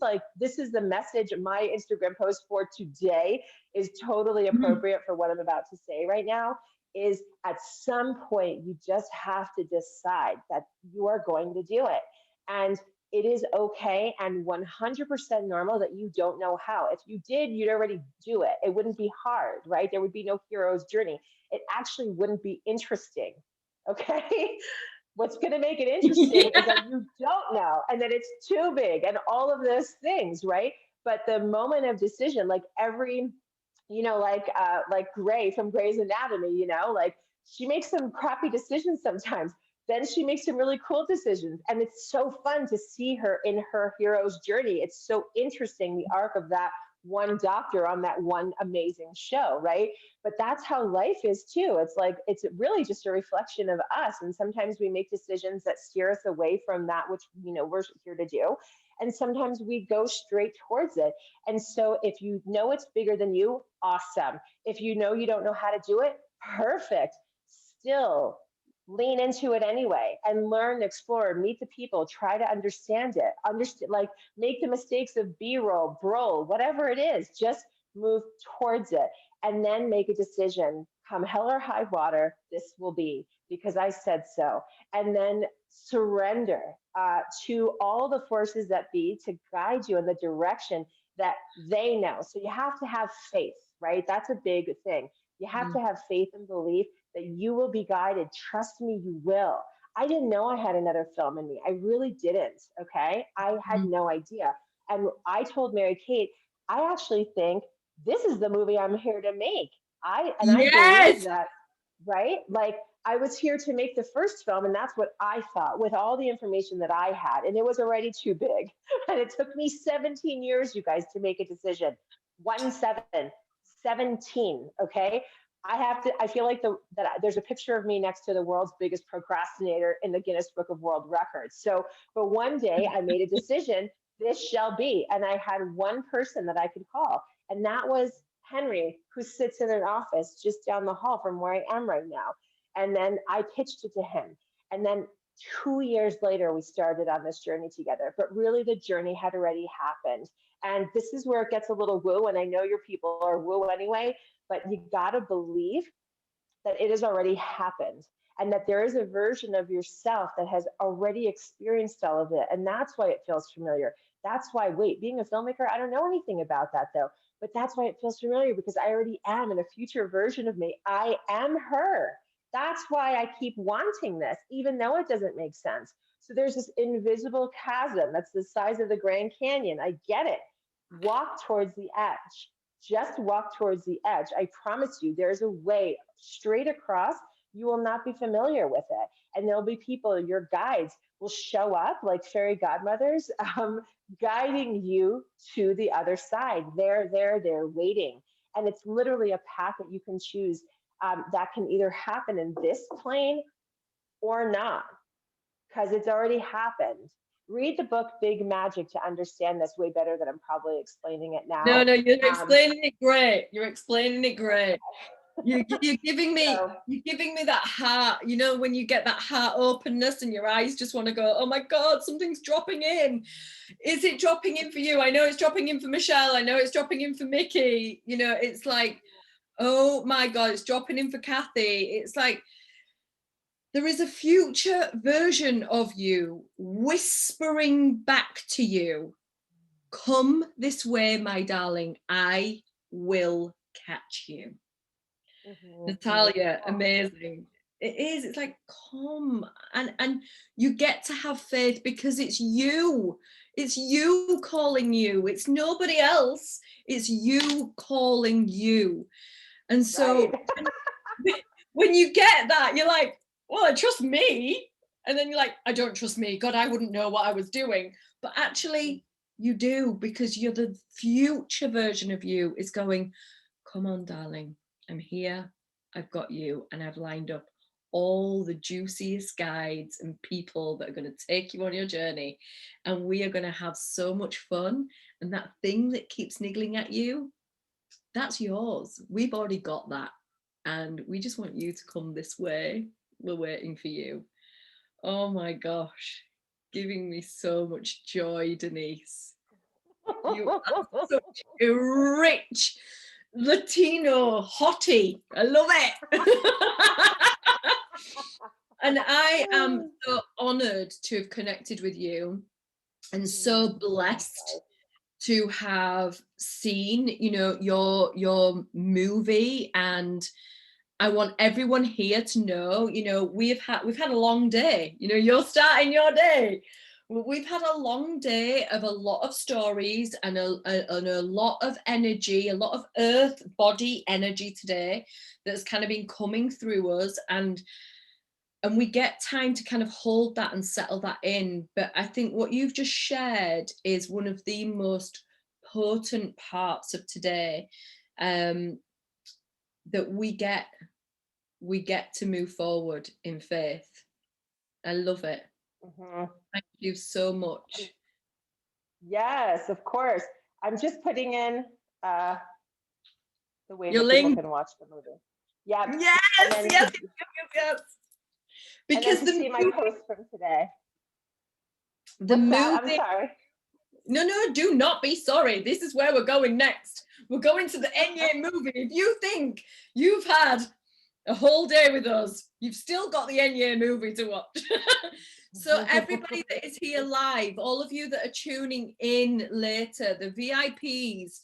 the message. My Instagram post for today is totally Mhm. appropriate for what I'm about to say right now. Is at some point you just have to decide that you are going to do it. And it is okay and 100% normal that you don't know how. If you did, you'd already do it. It wouldn't be hard, right? There would be no hero's journey. It actually wouldn't be interesting. Okay. What's going to make it interesting is Yeah. that you don't know and that it's too big and all of those things, right? But the moment of decision, like like Gray from Grey's Anatomy, like she makes some crappy decisions sometimes. Then she makes some really cool decisions. And it's so fun to see her in her hero's journey. It's so interesting, the arc of that one doctor on that one amazing show, right? But that's how life is too. It's like, it's really just a reflection of us. And sometimes we make decisions that steer us away from that which, we're here to do. And sometimes we go straight towards it. And so if you know it's bigger than you, awesome. If you know you don't know how to do it, perfect. Still lean into it anyway and learn, explore, meet the people, try to understand it. Understand, like, make the mistakes of B-roll, bro, whatever it is, just move towards it and then make a decision. Come hell or high water, this will be because I said so. And then surrender to all the forces that be to guide you in the direction that they know. So you have to have faith, right? That's a big thing. You have to have faith and belief that you will be guided. Trust me, you will. I didn't know I had another film in me. I really didn't. Okay. I had Mhm. no idea. And I told Mary Kate, I actually think this is the movie I'm here to make. I believe Yes. that, right? Like, I was here to make the first film, and that's what I thought with all the information that I had. And it was already too big. And it took me 17 years, you guys, to make a decision. 1 7, 17. Okay. I feel like there's a picture of me next to the world's biggest procrastinator in the Guinness Book of World Records. So, but one day I made a decision, this shall be. And I had one person that I could call, and that was Henry, who sits in an office just down the hall from where I am right now. And then I pitched it to him. And then 2 years later, we started on this journey together. But really, the journey had already happened. And this is where it gets a little woo. And I know your people are woo anyway, but you got to believe that it has already happened and that there is a version of yourself that has already experienced all of it. And that's why it feels familiar. That's why, wait, being a filmmaker, I don't know anything about that though, but that's why it feels familiar because I already am in a future version of me. I am her. That's why I keep wanting this, even though it doesn't make sense. So there's this invisible chasm that's the size of the Grand Canyon. I get it. Walk towards the edge. Just walk towards the edge. I promise you, there's a way straight across. You will not be familiar with it. And there'll be people, your guides will show up like fairy godmothers, guiding you to the other side. They're waiting. And it's literally a path that you can choose that can either happen in this plane or not, because it's already happened. Read the book Big Magic to understand this way better than I'm probably explaining it No, now. no, you're Um, explaining it great. You're explaining it great. You're giving me so that heart, when you get that heart openness and your eyes just want to go, oh my God, something's dropping in. Is it dropping in for you? I know it's dropping in for Michelle. I know it's dropping in for Mickey. It's like, oh my God, it's dropping in for Kathy. It's like, there is a future version of you whispering back to you, come this way, my darling, I will catch you. mhm. Natalia, Oh, amazing. It is. It's like, come, and you get to have faith because it's you. It's you calling you. It's nobody else. It's you calling you. And right. so when you get that, you're like, well, I trust me. And then you're like, I don't trust me. God, I wouldn't know what I was doing. But actually, you do, because you're the future version of you is going, come on, darling, I'm here, I've got you, and I've lined up all the juiciest guides and people that are going to take you on your journey. And we are going to have so much fun. And that thing that keeps niggling at you, that's yours. We've already got that. And we just want you to come this way. We're waiting for you. Oh my gosh, giving me so much joy, Denise. You are such a rich Latino hottie. I love it. And I am so honored to have connected with you, and so blessed to have seen, you know, your movie. And I want everyone here to know, you know, we've had a long day. You know, you're starting your day. We've had a long day of a lot of stories and a lot of energy, a lot of earth body energy today that's kind of been coming through us, and we get time to kind of hold that and settle that in. But I think what you've just shared is one of the most potent parts of today, that we get to move forward in faith. I love it. Thank you so much. Yes, of course. I'm just putting in the way Your that people link. can watch the movie. Yeah. Yes, yes. Because and then to see my post from today. The What's movie. That? I'm sorry. No, do not be sorry. This is where we're going next. We're going to the Enye movie. If you think you've had a whole day with us, you've still got the Enye movie to watch. So everybody that is here live, all of you that are tuning in later, the VIPs,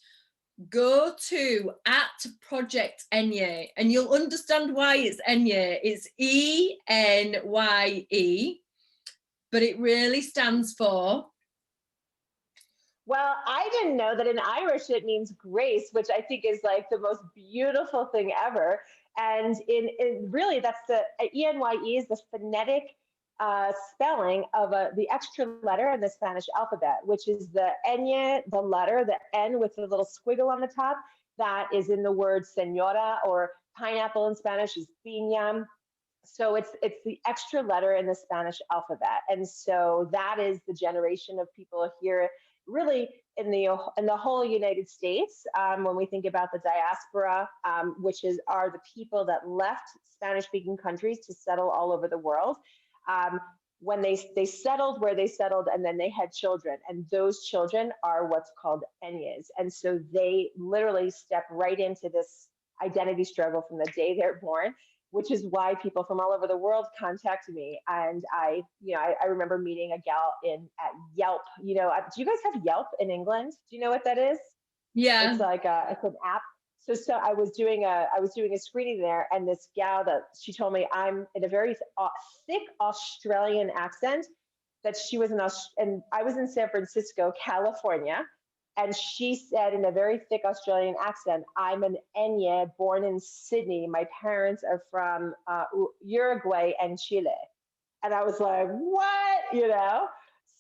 go to @Project Enye and you'll understand why it's Enye. It's ENYE, but it really stands for. Well, I didn't know that in Irish it means grace, which I think is like the most beautiful thing ever. And in really, that's the ENYE is the phonetic spelling of the extra letter in the Spanish alphabet, which is the ñ, the letter, the N with the little squiggle on the top. That is in the word señora, or pineapple in Spanish is piña. So it's the extra letter in the Spanish alphabet, and so that is the generation of people here, really in the whole United States. When we think about the diaspora, which are the people that left Spanish-speaking countries to settle all over the world. When they settled where they settled, and then they had children, and those children are what's called enyes, and so they literally step right into this identity struggle from the day they're born, which is why people from all over the world contact me. And I remember meeting a gal at Yelp. Do you guys have Yelp in England? Do you know what that is? Yeah. It's like it's an app. So I was doing a screening there, and this gal that she told me, I'm in a very thick Australian accent, that she was and I was in San Francisco, California. And she said in a very thick Australian accent, I'm an Enya born in Sydney. My parents are from Uruguay and Chile. And I was like, what?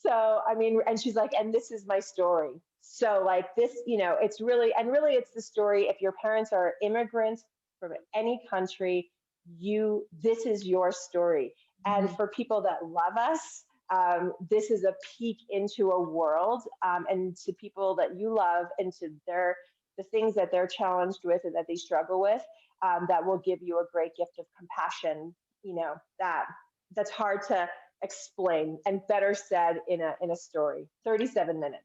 So, I mean, and she's like, and this is my story. So like this, it's really it's the story. If your parents are immigrants from any country, this is your story. And for people that love us, this is a peek into a world, and to people that you love, and to the things that they're challenged with and that they struggle with, that will give you a great gift of compassion. That's hard to explain, and better said in a story. 37 minutes.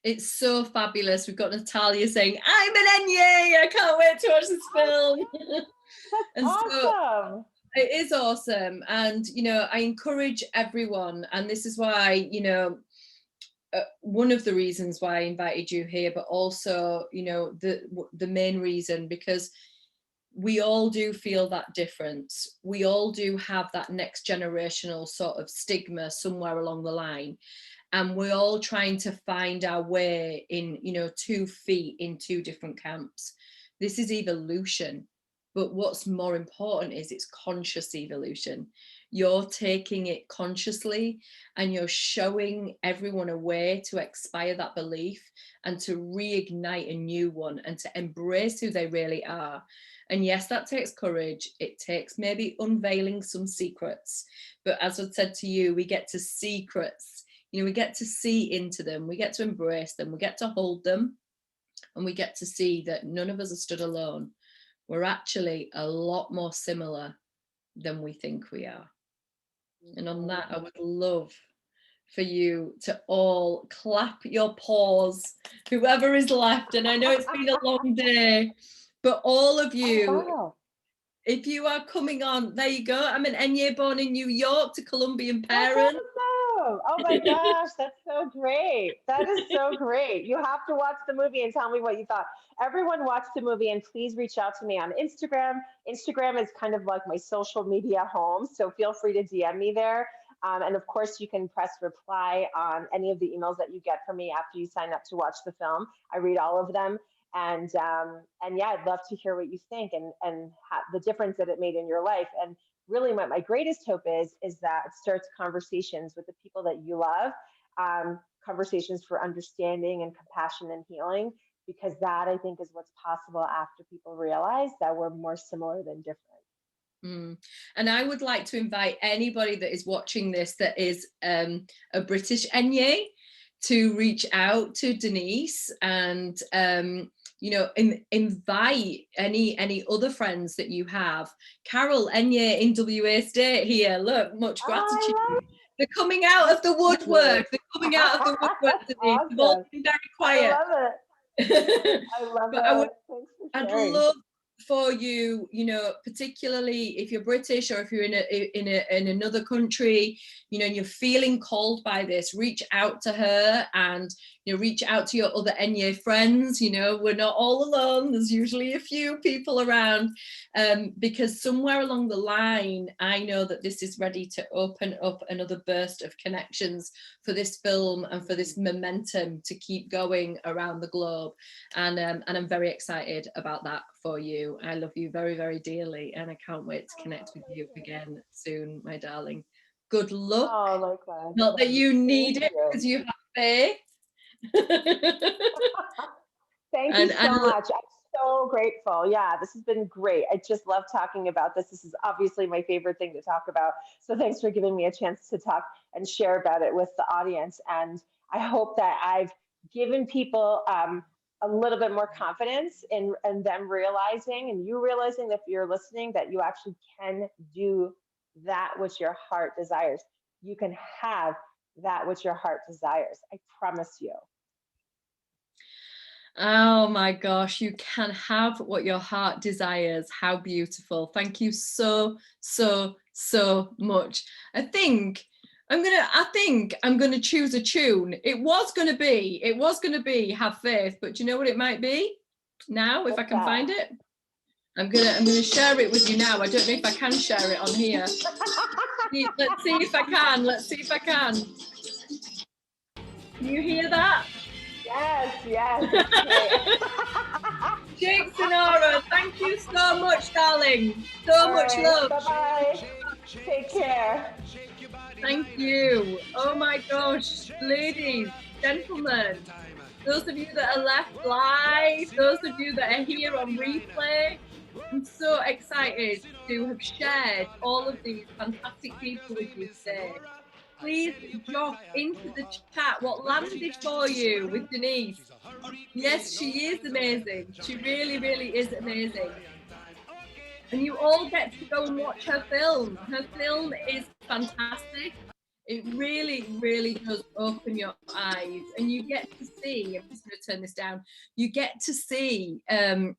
It's so fabulous. We've got Natalia saying, I'm an Enye. I can't wait to watch this film. That's awesome. It is awesome. And, I encourage everyone. And this is why, one of the reasons why I invited you here, but also, the main reason, because we all do feel that difference. We all do have that next generational sort of stigma somewhere along the line. And we're all trying to find our way in, 2 feet in 2 different camps. This is evolution, But what's more important is it's conscious evolution. You're taking it consciously and you're showing everyone a way to expire that belief and to reignite a new one and to embrace who they really are. And yes, that takes courage. It takes maybe unveiling some secrets. But as I said to you, we get to secrets. You know, we get to see into them. We get to embrace them. We get to hold them. And we get to see that none of us are stood alone. We're actually a lot more similar than we think we are. And on that, I would love for you to all clap your paws, whoever is left. And I know it's been a long day, but all of you, wow. if you are coming on, there you go. I'm an Enye born in New York to Colombian parents. Awesome. Oh my gosh, that's so great. That is so great. You have to watch the movie and tell me what you thought. Everyone watch the movie and please reach out to me on Instagram. Instagram is kind of like my social media home, so feel free to DM me there. And of course, you can press reply on any of the emails that you get from me after you sign up to watch the film. I read all of them. And yeah, I'd love to hear what you think and the difference that it made in your life. And really my greatest hope is that it starts conversations with the people that you love, conversations for understanding and compassion and healing, because that I think is what's possible after people realize that we're more similar than different. And I would like to invite anybody that is watching this that is a British Enye to reach out to Denise and you know, invite any other friends that you have. Carol Enye in WA State here. Look, much gratitude. They're coming out of the woodwork. They're coming out of the woodwork, Denise. Awesome. They've all been very quiet. I love it. I love it. Thanks for I'd sharing. love for you, you know, particularly if you're British or if you're in another country, you know, and you're feeling called by this, reach out to her and, you know, reach out to your other Enye friends. You know, we're not all alone. There's usually a few people around, because somewhere along the line, I know that this is ready to open up another burst of connections for this film and for this momentum to keep going around the globe. And I'm very excited about that for you. I love you very, very dearly, and I can't wait to connect with you again soon, my darling. Good luck. Oh, likewise. Not that you need it because you have faith. Thank you so much. I'm so grateful. Yeah, this has been great. I just love talking about this. This is obviously my favorite thing to talk about. So thanks for giving me a chance to talk and share about it with the audience. And I hope that I've given people a little bit more confidence in them realizing, and you realizing that if you're listening, that you actually can do that which your heart desires. You can have that which your heart desires. I promise you. Oh my gosh, you can have what your heart desires. How beautiful. Thank you so, so, so much. I think I'm gonna choose a tune. It was gonna be Have Faith, but do you know what it might be now, if I can find it? I'm gonna share it with you now. I don't know if I can share it on here. Let's see if I can. Let's see if I can. Can you hear that? Yes. Jake Sonora, thank you so much, darling. So much love. Bye-bye. Take care. Thank you. Oh my gosh, ladies, gentlemen, those of you that are left live, those of you that are here on replay, I'm so excited to have shared all of these fantastic people with you today. Please drop into the chat what landed for you with Denise. Yes, she is amazing. She really, really is amazing. And you all get to go and watch her film. Her film is fantastic. It really, really does open your eyes, and you get to see, I'm just going to turn this down, you get to see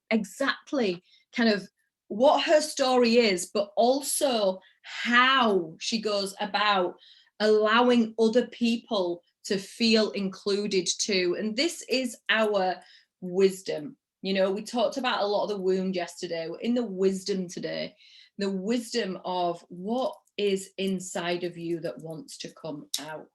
exactly kind of what her story is, but also how she goes about allowing other people to feel included too. And this is our wisdom. You know, we talked about a lot of the wound yesterday. We're in the wisdom today, the wisdom of what is inside of you that wants to come out.